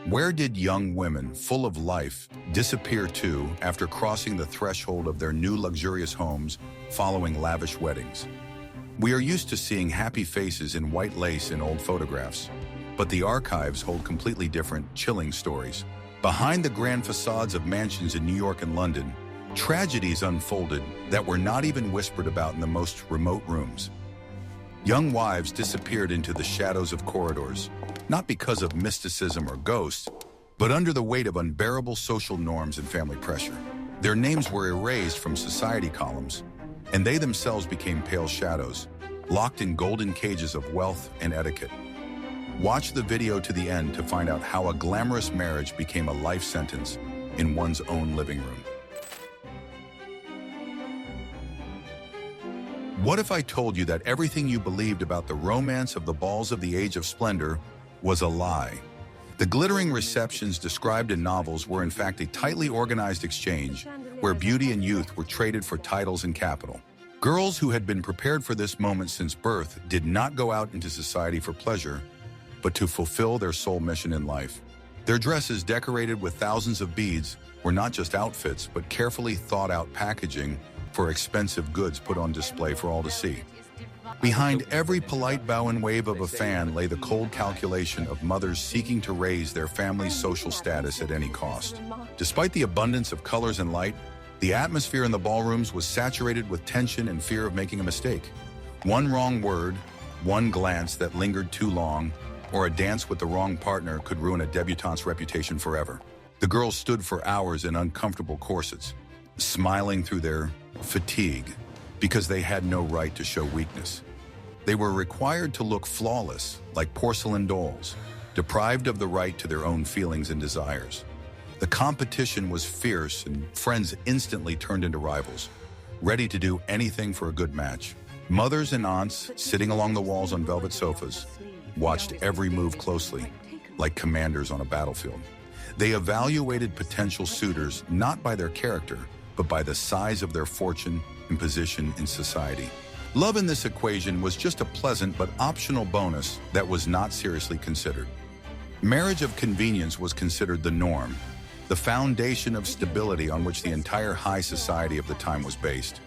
Where did young women, full of life, disappear to after crossing the threshold of their new luxurious homes following lavish weddings? We are used to seeing happy faces in white lace in old photographs, but the archives hold completely different, chilling stories. Behind the grand facades of mansions in New York and London, tragedies unfolded that were not even whispered about in the most remote rooms. Young wives disappeared into the shadows of corridors, not because of mysticism or ghosts, but under the weight of unbearable social norms and family pressure. Their names were erased from society columns, and they themselves became pale shadows, locked in golden cages of wealth and etiquette. Watch the video to the end to find out how a glamorous marriage became a life sentence in one's own living room. What if I told you that everything you believed about the romance of the balls of the Age of Splendor was a lie? The glittering receptions described in novels were in fact a tightly organized exchange where beauty and youth were traded for titles and capital. Girls who had been prepared for this moment since birth did not go out into society for pleasure, but to fulfill their sole mission in life. Their dresses, decorated with thousands of beads, were not just outfits, but carefully thought out packaging for expensive goods put on display for all to see. Behind every polite bow and wave of a fan lay the cold calculation of mothers seeking to raise their family's social status at any cost. Despite the abundance of colors and light, the atmosphere in the ballrooms was saturated with tension and fear of making a mistake. One wrong word, one glance that lingered too long, or a dance with the wrong partner could ruin a debutante's reputation forever. The girls stood for hours in uncomfortable corsets, smiling through their fatigue because they had no right to show weakness. They were required to look flawless, like porcelain dolls, deprived of the right to their own feelings and desires. The competition was fierce, and friends instantly turned into rivals, ready to do anything for a good match. Mothers and aunts, sitting along the walls on velvet sofas, watched every move closely, like commanders on a battlefield. They evaluated potential suitors not by their character, but by the size of their fortune and position in society. Love in this equation was just a pleasant but optional bonus that was not seriously considered. Marriage of convenience was considered the norm, the foundation of stability on which the entire high society of the time was based.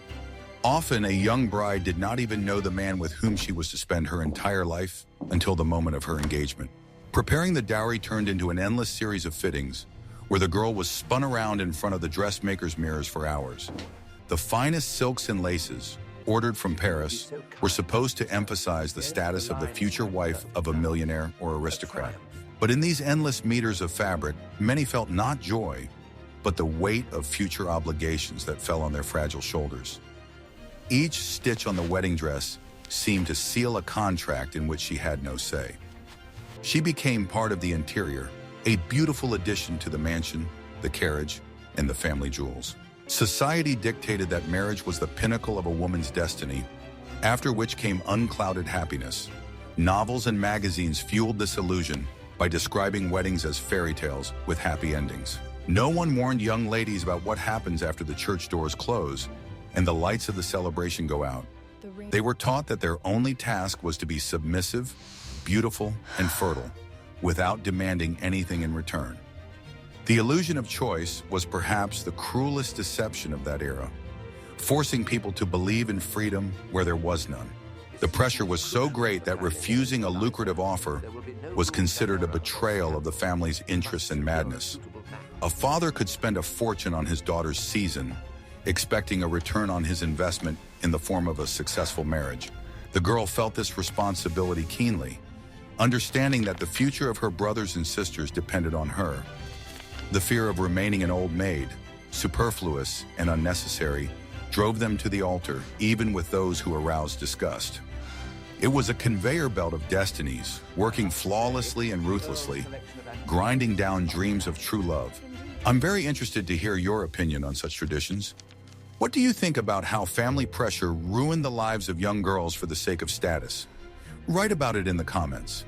Often, a young bride did not even know the man with whom she was to spend her entire life until the moment of her engagement. Preparing the dowry turned into an endless series of fittings, where the girl was spun around in front of the dressmaker's mirrors for hours. The finest silks and laces, ordered from Paris, were supposed to emphasize the status of the future wife of a millionaire or aristocrat. But in these endless meters of fabric, many felt not joy, but the weight of future obligations that fell on their fragile shoulders. Each stitch on the wedding dress seemed to seal a contract in which she had no say. She became part of the interior, a beautiful addition to the mansion, the carriage, and the family jewels. Society dictated that marriage was the pinnacle of a woman's destiny, after which came unclouded happiness. Novels and magazines fueled this illusion by describing weddings as fairy tales with happy endings. No one warned young ladies about what happens after the church doors close and the lights of the celebration go out. They were taught that their only task was to be submissive, beautiful, and fertile, without demanding anything in return. The illusion of choice was perhaps the cruelest deception of that era, forcing people to believe in freedom where there was none. The pressure was so great that refusing a lucrative offer was considered a betrayal of the family's interests and madness. A father could spend a fortune on his daughter's season, expecting a return on his investment in the form of a successful marriage. The girl felt this responsibility keenly, understanding that the future of her brothers and sisters depended on her. The fear of remaining an old maid, superfluous and unnecessary, drove them to the altar, even with those who aroused disgust. It was a conveyor belt of destinies, working flawlessly and ruthlessly, grinding down dreams of true love. I'm very interested to hear your opinion on such traditions. What do you think about how family pressure ruined the lives of young girls for the sake of status? Write about it in the comments.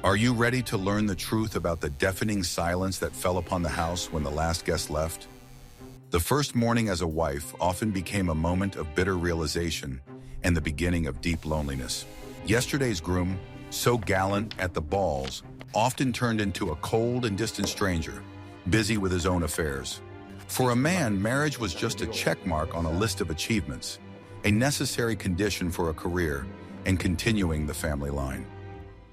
Are you ready to learn the truth about the deafening silence that fell upon the house when the last guest left? The first morning as a wife often became a moment of bitter realization and the beginning of deep loneliness. Yesterday's groom, so gallant at the balls, often turned into a cold and distant stranger, busy with his own affairs. For a man, marriage was just a checkmark on a list of achievements, a necessary condition for a career and continuing the family line.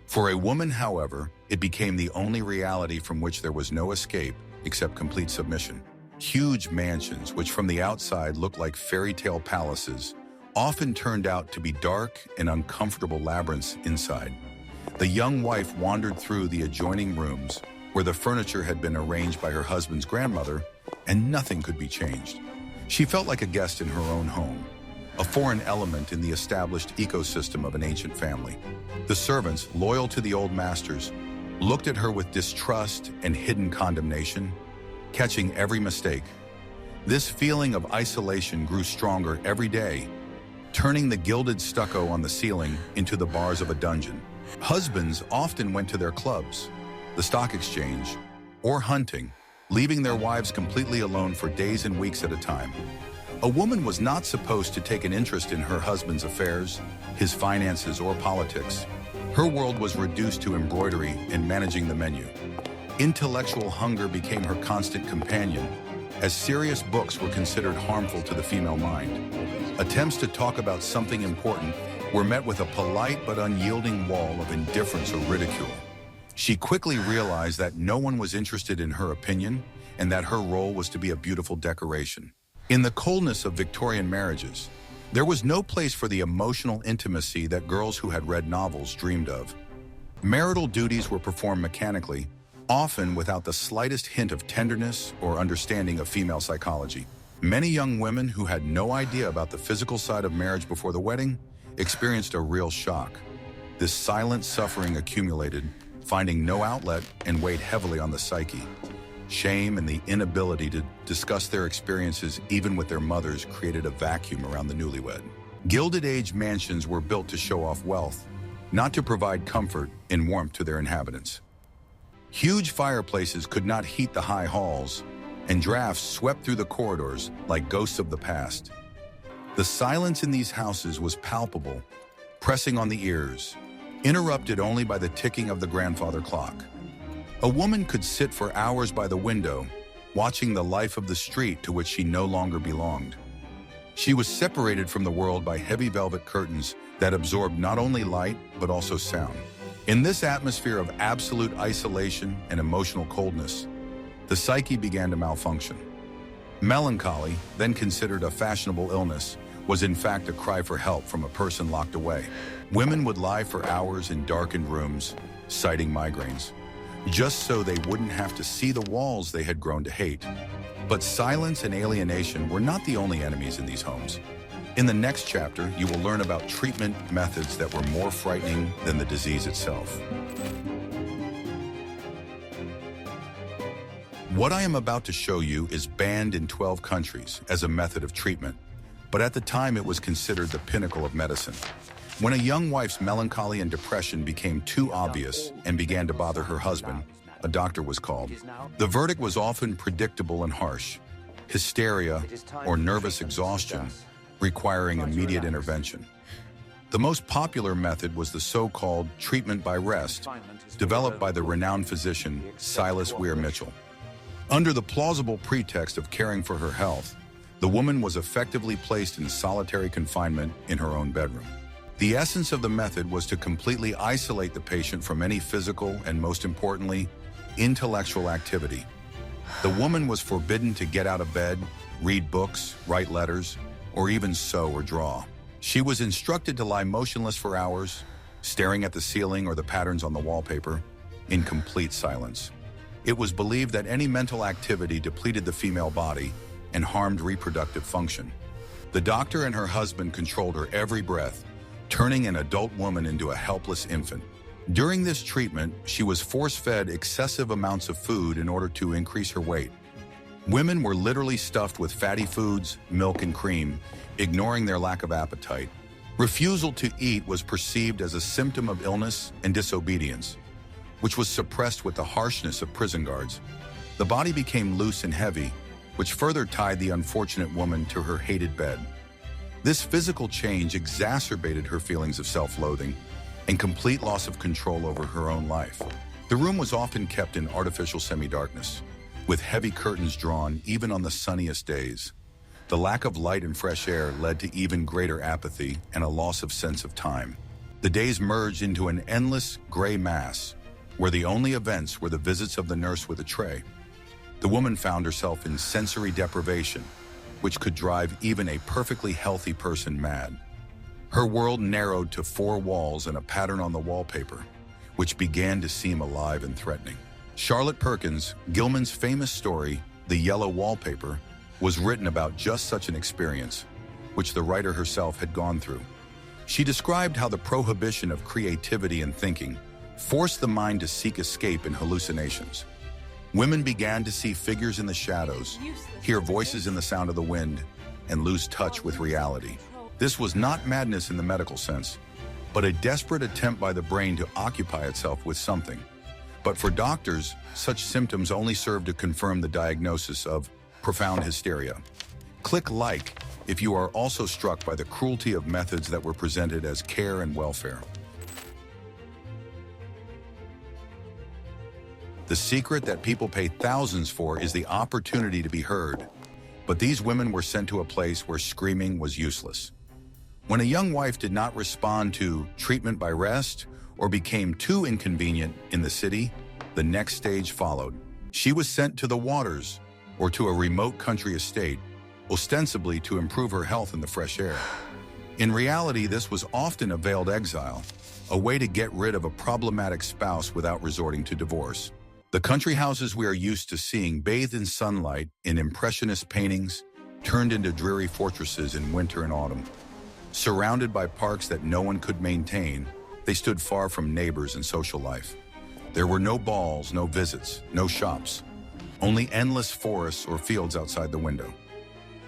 For a woman, however, it became the only reality from which there was no escape except complete submission. Huge mansions, which from the outside looked like fairy tale palaces, often turned out to be dark and uncomfortable labyrinths inside. The young wife wandered through the adjoining rooms where the furniture had been arranged by her husband's grandmother, and nothing could be changed. She felt like a guest in her own home, a foreign element in the established ecosystem of an ancient family. The servants, loyal to the old masters, looked at her with distrust and hidden condemnation, catching every mistake. This feeling of isolation grew stronger every day, turning the gilded stucco on the ceiling into the bars of a dungeon. Husbands often went to their clubs, the stock exchange, or hunting, leaving their wives completely alone for days and weeks at a time. A woman was not supposed to take an interest in her husband's affairs, his finances, or politics. Her world was reduced to embroidery and managing the menu. Intellectual hunger became her constant companion, as serious books were considered harmful to the female mind. Attempts to talk about something important were met with a polite but unyielding wall of indifference or ridicule. She quickly realized that no one was interested in her opinion and that her role was to be a beautiful decoration. In the coldness of Victorian marriages, there was no place for the emotional intimacy that girls who had read novels dreamed of. Marital duties were performed mechanically, often without the slightest hint of tenderness or understanding of female psychology. Many young women who had no idea about the physical side of marriage before the wedding experienced a real shock. This silent suffering accumulated, finding no outlet, and weighed heavily on the psyche. Shame and the inability to discuss their experiences even with their mothers created a vacuum around the newlywed. Gilded Age mansions were built to show off wealth, not to provide comfort and warmth to their inhabitants. Huge fireplaces could not heat the high halls, and drafts swept through the corridors like ghosts of the past. The silence in these houses was palpable, pressing on the ears, interrupted only by the ticking of the grandfather clock. A woman could sit for hours by the window, watching the life of the street to which she no longer belonged. She was separated from the world by heavy velvet curtains that absorbed not only light, but also sound. In this atmosphere of absolute isolation and emotional coldness, the psyche began to malfunction. Melancholy, then considered a fashionable illness, was in fact a cry for help from a person locked away. Women would lie for hours in darkened rooms, citing migraines, just so they wouldn't have to see the walls they had grown to hate. But silence and alienation were not the only enemies in these homes. In the next chapter, you will learn about treatment methods that were more frightening than the disease itself. What I am about to show you is banned in 12 countries as a method of treatment, but at the time it was considered the pinnacle of medicine. When a young wife's melancholy and depression became too obvious and began to bother her husband, a doctor was called. The verdict was often predictable and harsh: hysteria or nervous exhaustion, requiring immediate intervention. The most popular method was the so-called treatment by rest, developed by the renowned physician Silas Weir Mitchell. Under the plausible pretext of caring for her health, the woman was effectively placed in solitary confinement in her own bedroom. The essence of the method was to completely isolate the patient from any physical and, most importantly, intellectual activity. The woman was forbidden to get out of bed, read books, write letters, or even sew or draw. She was instructed to lie motionless for hours, staring at the ceiling or the patterns on the wallpaper, in complete silence. It was believed that any mental activity depleted the female body and harmed reproductive function. The doctor and her husband controlled her every breath, turning an adult woman into a helpless infant. During this treatment, she was force-fed excessive amounts of food in order to increase her weight. Women were literally stuffed with fatty foods, milk and cream, ignoring their lack of appetite. Refusal to eat was perceived as a symptom of illness and disobedience, which was suppressed with the harshness of prison guards. The body became loose and heavy, which further tied the unfortunate woman to her hated bed. This physical change exacerbated her feelings of self-loathing, and complete loss of control over her own life. The room was often kept in artificial semi-darkness, with heavy curtains drawn even on the sunniest days. The lack of light and fresh air led to even greater apathy and a loss of sense of time. The days merged into an endless gray mass, where the only events were the visits of the nurse with a tray. The woman found herself in sensory deprivation, which could drive even a perfectly healthy person mad. Her world narrowed to 4 walls and a pattern on the wallpaper, which began to seem alive and threatening. Charlotte Perkins, Gilman's famous story, The Yellow Wallpaper, was written about just such an experience, which the writer herself had gone through. She described how the prohibition of creativity and thinking forced the mind to seek escape in hallucinations. Women began to see figures in the shadows, hear voices in the sound of the wind, and lose touch with reality. This was not madness in the medical sense, but a desperate attempt by the brain to occupy itself with something. But for doctors, such symptoms only served to confirm the diagnosis of profound hysteria. Click like if you are also struck by the cruelty of methods that were presented as care and welfare. The secret that people pay thousands for is the opportunity to be heard. But these women were sent to a place where screaming was useless. When a young wife did not respond to treatment by rest or became too inconvenient in the city, the next stage followed. She was sent to the waters or to a remote country estate, ostensibly to improve her health in the fresh air. In reality, this was often a veiled exile, a way to get rid of a problematic spouse without resorting to divorce. The country houses we are used to seeing bathed in sunlight in impressionist paintings turned into dreary fortresses in winter and autumn. Surrounded by parks that no one could maintain, they stood far from neighbors and social life. There were no balls, no visits, no shops, only endless forests or fields outside the window.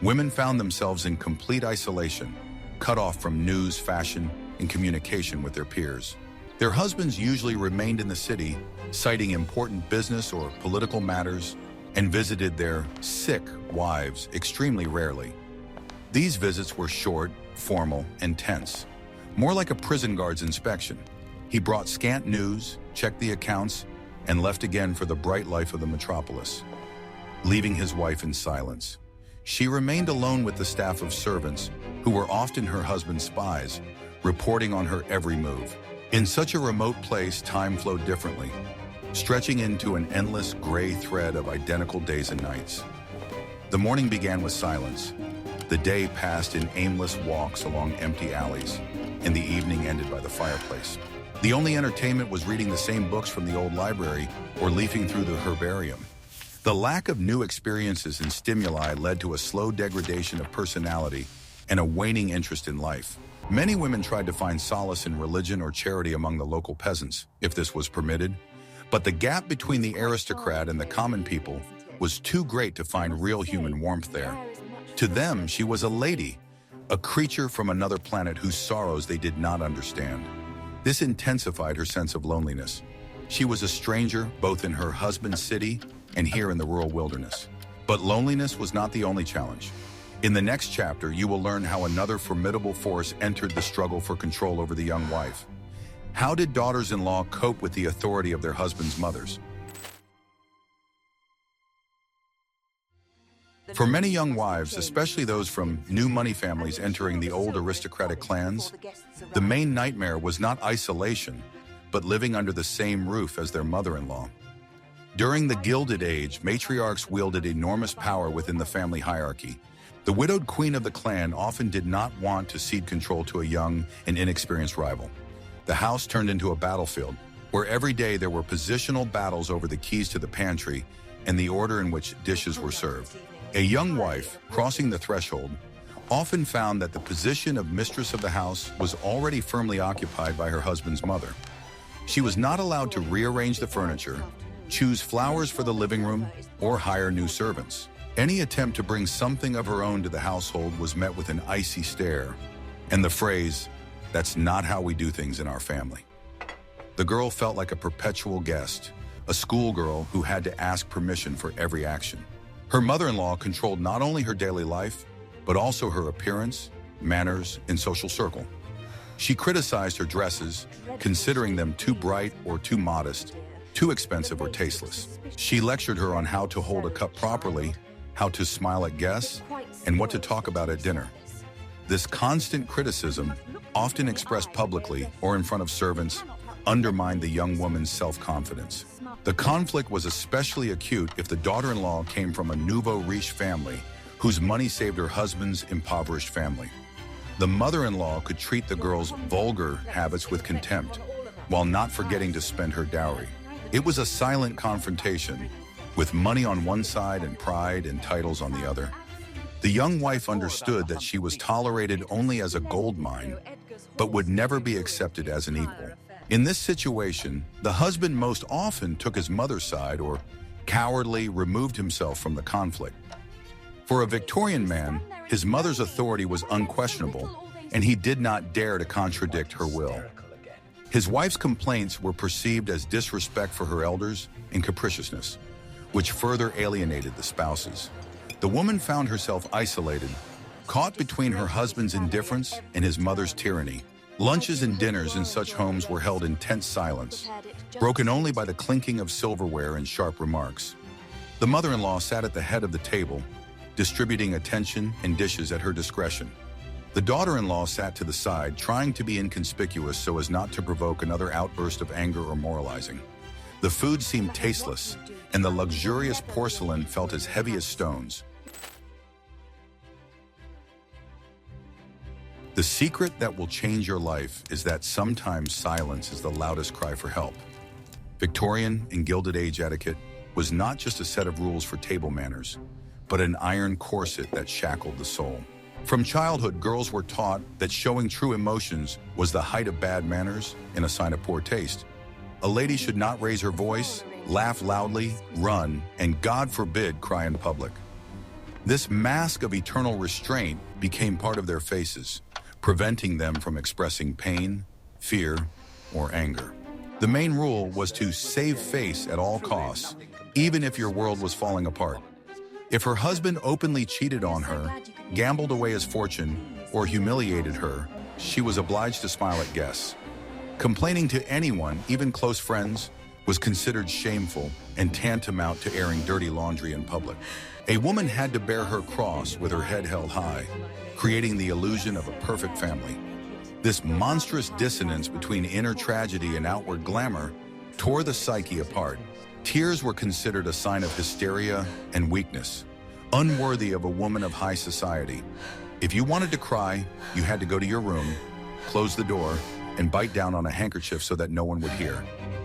Women found themselves in complete isolation, cut off from news, fashion, and communication with their peers. Their husbands usually remained in the city, citing important business or political matters, and visited their sick wives extremely rarely. These visits were short, formal, and tense, more like a prison guard's inspection. He brought scant news, checked the accounts, and left again for the bright life of the metropolis, leaving his wife in silence. She remained alone with the staff of servants, who were often her husband's spies, reporting on her every move. In such a remote place, time flowed differently, stretching into an endless gray thread of identical days and nights. The morning began with silence. The day passed in aimless walks along empty alleys, and the evening ended by the fireplace. The only entertainment was reading the same books from the old library or leafing through the herbarium. The lack of new experiences and stimuli led to a slow degradation of personality and a waning interest in life. Many women tried to find solace in religion or charity among the local peasants, if this was permitted, but the gap between the aristocrat and the common people was too great to find real human warmth there. To them, she was a lady, a creature from another planet whose sorrows they did not understand. This intensified her sense of loneliness. She was a stranger both in her husband's city and here in the rural wilderness. But loneliness was not the only challenge. In the next chapter, you will learn how another formidable force entered the struggle for control over the young wife. How did daughters-in-law cope with the authority of their husbands' mothers? For many young wives, especially those from new money families entering the old aristocratic clans, the main nightmare was not isolation, but living under the same roof as their mother-in-law. During the Gilded Age, matriarchs wielded enormous power within the family hierarchy. The widowed queen of the clan often did not want to cede control to a young and inexperienced rival. The house turned into a battlefield, where every day there were positional battles over the keys to the pantry and the order in which dishes were served. A young wife, crossing the threshold, often found that the position of mistress of the house was already firmly occupied by her husband's mother. She was not allowed to rearrange the furniture, choose flowers for the living room, or hire new servants. Any attempt to bring something of her own to the household was met with an icy stare and the phrase, "That's not how we do things in our family." The girl felt like a perpetual guest, a schoolgirl who had to ask permission for every action. Her mother-in-law controlled not only her daily life, but also her appearance, manners, and social circle. She criticized her dresses, considering them too bright or too modest, too expensive or tasteless. She lectured her on how to hold a cup properly, how to smile at guests, and what to talk about at dinner. This constant criticism, often expressed publicly or in front of servants, undermined the young woman's self-confidence. The conflict was especially acute if the daughter-in-law came from a nouveau riche family whose money saved her husband's impoverished family. The mother-in-law could treat the girl's vulgar habits with contempt, while not forgetting to spend her dowry. It was a silent confrontation, with money on one side and pride and titles on the other. The young wife understood that she was tolerated only as a gold mine, but would never be accepted as an equal. In this situation, the husband most often took his mother's side or cowardly removed himself from the conflict. For a Victorian man, his mother's authority was unquestionable, and he did not dare to contradict her will. His wife's complaints were perceived as disrespect for her elders and capriciousness, which further alienated the spouses. The woman found herself isolated, caught between her husband's indifference and his mother's tyranny. Lunches and dinners in such homes were held in tense silence, broken only by the clinking of silverware and sharp remarks. The mother-in-law sat at the head of the table, distributing attention and dishes at her discretion. The daughter-in-law sat to the side, trying to be inconspicuous so as not to provoke another outburst of anger or moralizing. The food seemed tasteless, and the luxurious porcelain felt as heavy as stones. The secret that will change your life is that sometimes silence is the loudest cry for help. Victorian and Gilded Age etiquette was not just a set of rules for table manners, but an iron corset that shackled the soul. From childhood, girls were taught that showing true emotions was the height of bad manners and a sign of poor taste. A lady should not raise her voice, laugh loudly, run, and God forbid, cry in public. This mask of eternal restraint became part of their faces, preventing them from expressing pain, fear, or anger. The main rule was to save face at all costs, even if your world was falling apart. If her husband openly cheated on her, gambled away his fortune, or humiliated her, she was obliged to smile at guests. Complaining to anyone, even close friends, was considered shameful and tantamount to airing dirty laundry in public. A woman had to bear her cross with her head held high, creating the illusion of a perfect family. This monstrous dissonance between inner tragedy and outward glamour tore the psyche apart. Tears were considered a sign of hysteria and weakness, unworthy of a woman of high society. If you wanted to cry, you had to go to your room, close the door, and bite down on a handkerchief so that no one would hear.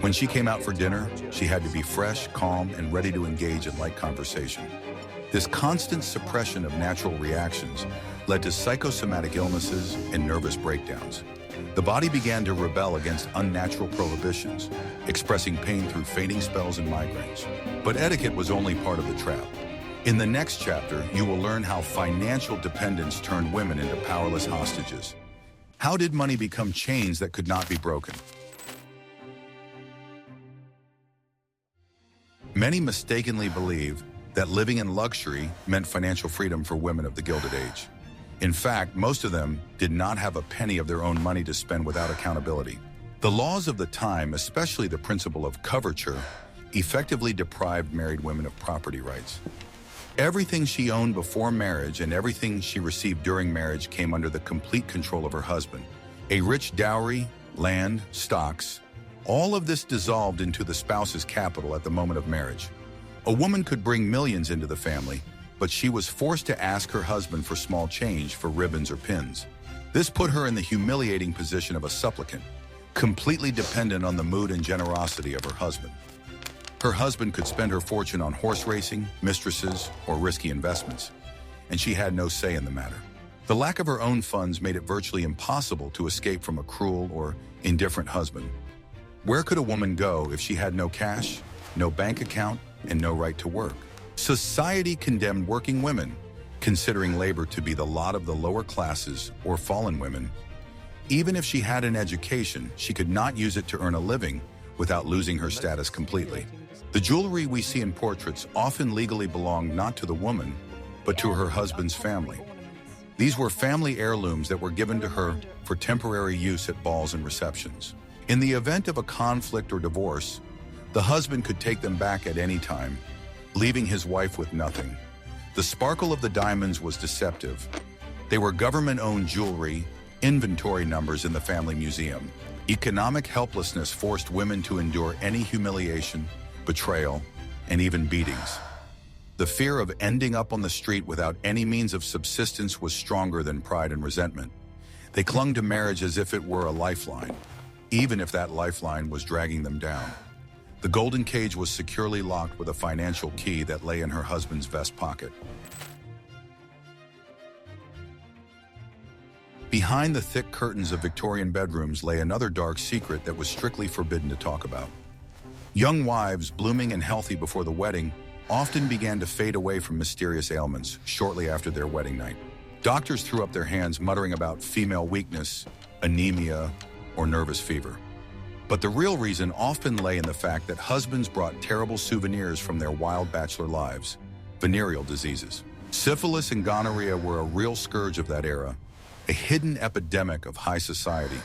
When she came out for dinner, she had to be fresh, calm, and ready to engage in light conversation. This constant suppression of natural reactions led to psychosomatic illnesses and nervous breakdowns. The body began to rebel against unnatural prohibitions, expressing pain through fainting spells and migraines. But etiquette was only part of the trap. In the next chapter, you will learn how financial dependence turned women into powerless hostages. How did money become chains that could not be broken? Many mistakenly believe that living in luxury meant financial freedom for women of the Gilded Age. In fact, most of them did not have a penny of their own money to spend without accountability. The laws of the time, especially the principle of coverture, effectively deprived married women of property rights. Everything she owned before marriage and everything she received during marriage came under the complete control of her husband. A rich dowry, land, stocks, all of this dissolved into the spouse's capital at the moment of marriage. A woman could bring millions into the family, but she was forced to ask her husband for small change for ribbons or pins. This put her in the humiliating position of a supplicant, completely dependent on the mood and generosity of her husband. Her husband could spend her fortune on horse racing, mistresses, or risky investments, and she had no say in the matter. The lack of her own funds made it virtually impossible to escape from a cruel or indifferent husband. Where could a woman go if she had no cash, no bank account, and no right to work? Society condemned working women, considering labor to be the lot of the lower classes or fallen women. Even if she had an education, she could not use it to earn a living without losing her status completely. The jewelry we see in portraits often legally belonged not to the woman, but to her husband's family. These were family heirlooms that were given to her for temporary use at balls and receptions. In the event of a conflict or divorce, the husband could take them back at any time, leaving his wife with nothing. The sparkle of the diamonds was deceptive. They were government-owned jewelry, inventory numbers in the family museum. Economic helplessness forced women to endure any humiliation, betrayal, and even beatings. The fear of ending up on the street without any means of subsistence was stronger than pride and resentment. They clung to marriage as if it were a lifeline, even if that lifeline was dragging them down. The golden cage was securely locked with a financial key that lay in her husband's vest pocket. Behind the thick curtains of Victorian bedrooms lay another dark secret that was strictly forbidden to talk about. Young wives, blooming and healthy before the wedding, often began to fade away from mysterious ailments shortly after their wedding night. Doctors threw up their hands, muttering about female weakness, anemia, or nervous fever. But the real reason often lay in the fact that husbands brought terrible souvenirs from their wild bachelor lives: venereal diseases. Syphilis and gonorrhea were a real scourge of that era, a hidden epidemic of high society.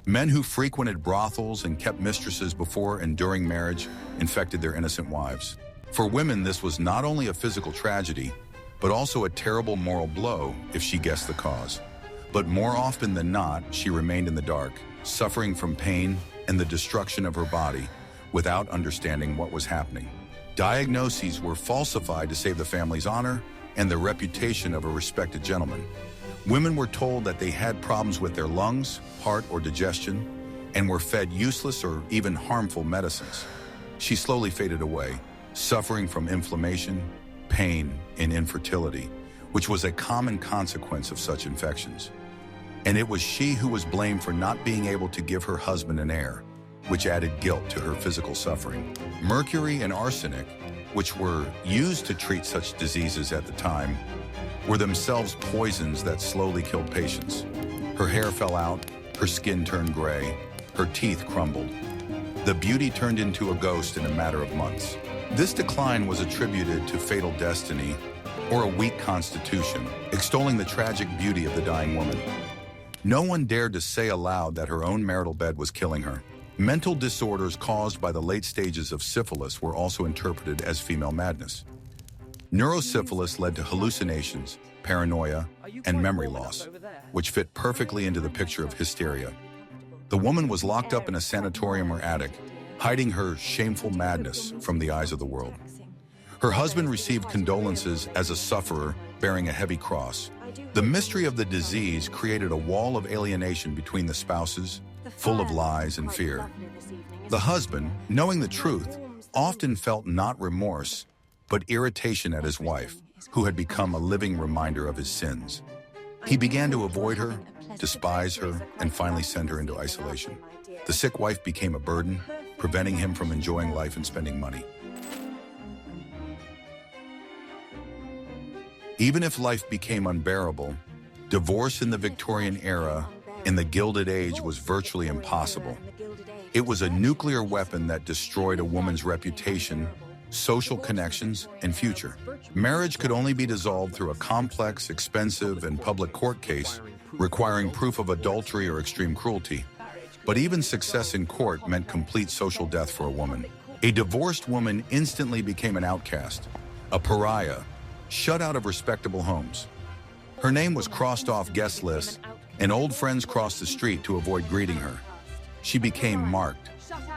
Men who frequented brothels and kept mistresses before and during marriage infected their innocent wives. For women, this was not only a physical tragedy, but also a terrible moral blow if she guessed the cause. But more often than not, she remained in the dark, suffering from pain and the destruction of her body without understanding what was happening. Diagnoses were falsified to save the family's honor and the reputation of a respected gentleman. Women were told that they had problems with their lungs, heart, or digestion, and were fed useless or even harmful medicines. She slowly faded away, suffering from inflammation, pain, and infertility, which was a common consequence of such infections. And it was she who was blamed for not being able to give her husband an heir, which added guilt to her physical suffering. Mercury and arsenic, which were used to treat such diseases at the time, were themselves poisons that slowly killed patients. Her hair fell out, her skin turned gray, her teeth crumbled. The beauty turned into a ghost in a matter of months. This decline was attributed to fatal destiny or a weak constitution, extolling the tragic beauty of the dying woman. No one dared to say aloud that her own marital bed was killing her. Mental disorders caused by the late stages of syphilis were also interpreted as female madness. Neurosyphilis led to hallucinations, paranoia, and memory loss, which fit perfectly into the picture of hysteria. The woman was locked up in a sanatorium or attic, hiding her shameful madness from the eyes of the world. Her husband received condolences as a sufferer bearing a heavy cross. The mystery of the disease created a wall of alienation between the spouses, full of lies and fear. The husband, knowing the truth, often felt not remorse, but irritation at his wife, who had become a living reminder of his sins. He began to avoid her, despise her, and finally send her into isolation. The sick wife became a burden, preventing him from enjoying life and spending money. Even if life became unbearable, divorce in the Victorian era, in the Gilded Age, was virtually impossible. It was a nuclear weapon that destroyed a woman's reputation, social connections, and future. Marriage could only be dissolved through a complex, expensive, and public court case, requiring proof of adultery or extreme cruelty. But even success in court meant complete social death for a woman. A divorced woman instantly became an outcast, a pariah, shut out of respectable homes. Her name was crossed off guest lists, and old friends crossed the street to avoid greeting her. She became marked,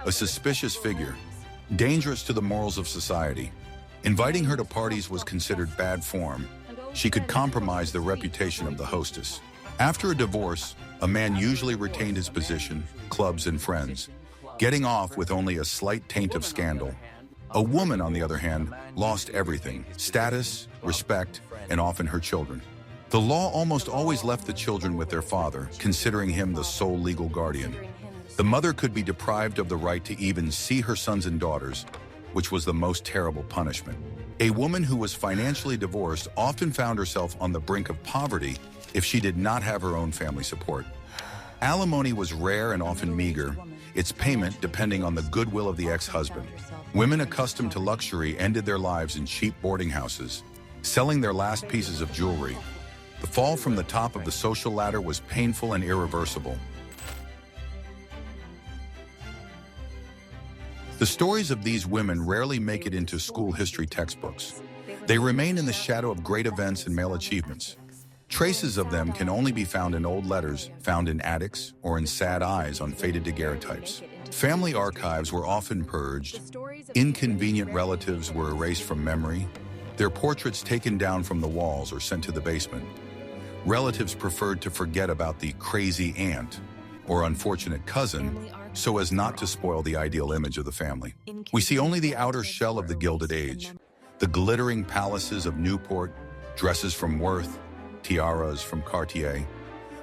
a suspicious figure, dangerous to the morals of society. Inviting her to parties was considered bad form. She could compromise the reputation of the hostess. After a divorce, a man usually retained his position, clubs, and friends, getting off with only a slight taint of scandal. A woman, on the other hand, lost everything: status, respect, and often her children. The law almost always left the children with their father, considering him the sole legal guardian. The mother could be deprived of the right to even see her sons and daughters, which was the most terrible punishment. A woman who was financially divorced often found herself on the brink of poverty if she did not have her own family support. Alimony was rare and often meager, its payment depending on the goodwill of the ex-husband. Women accustomed to luxury ended their lives in cheap boarding houses, selling their last pieces of jewelry. The fall from the top of the social ladder was painful and irreversible. The stories of these women rarely make it into school history textbooks. They remain in the shadow of great events and male achievements. Traces of them can only be found in old letters found in attics or in sad eyes on faded daguerreotypes. Family archives were often purged. Inconvenient relatives were erased from memory, their portraits taken down from the walls or sent to the basement. Relatives preferred to forget about the crazy aunt or unfortunate cousin so as not to spoil the ideal image of the family. We see only the outer shell of the Gilded Age, the glittering palaces of Newport, dresses from Worth, tiaras from Cartier.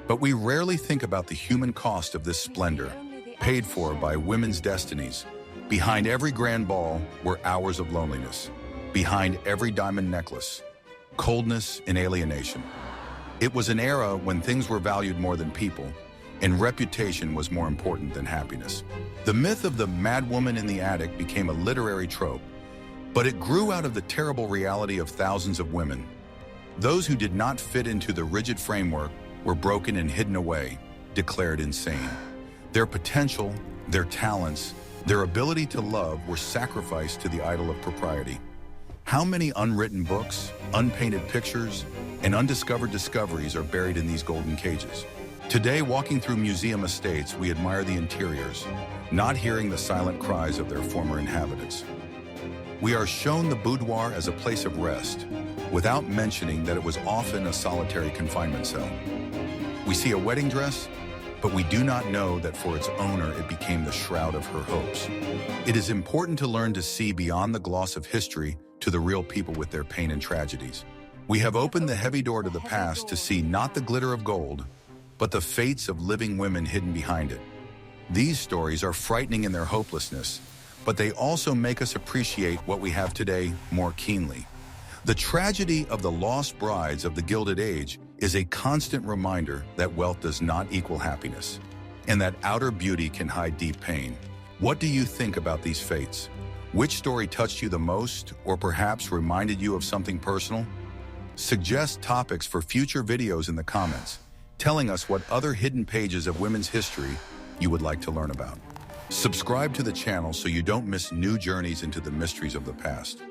But we rarely think about the human cost of this splendor, paid for by women's destinies. Behind every grand ball were hours of loneliness. Behind every diamond necklace, coldness and alienation. It was an era when things were valued more than people, and reputation was more important than happiness. The myth of the mad woman in the attic became a literary trope, but it grew out of the terrible reality of thousands of women. Those who did not fit into the rigid framework were broken and hidden away, declared insane. Their potential, their talents, their ability to love were sacrificed to the idol of propriety. How many unwritten books, unpainted pictures, and undiscovered discoveries are buried in these golden cages? Today, walking through museum estates, we admire the interiors, not hearing the silent cries of their former inhabitants. We are shown the boudoir as a place of rest, without mentioning that it was often a solitary confinement cell. We see a wedding dress, but we do not know that for its owner it became the shroud of her hopes. It is important to learn to see beyond the gloss of history to the real people with their pain and tragedies. We have opened the heavy door to the past to see not the glitter of gold, but the fates of living women hidden behind it. These stories are frightening in their hopelessness, but they also make us appreciate what we have today more keenly. The tragedy of the lost brides of the Gilded Age is a constant reminder that wealth does not equal happiness, and that outer beauty can hide deep pain. What do you think about these fates? Which story touched you the most, or perhaps reminded you of something personal? Suggest topics for future videos in the comments, telling us what other hidden pages of women's history you would like to learn about. Subscribe to the channel so you don't miss new journeys into the mysteries of the past.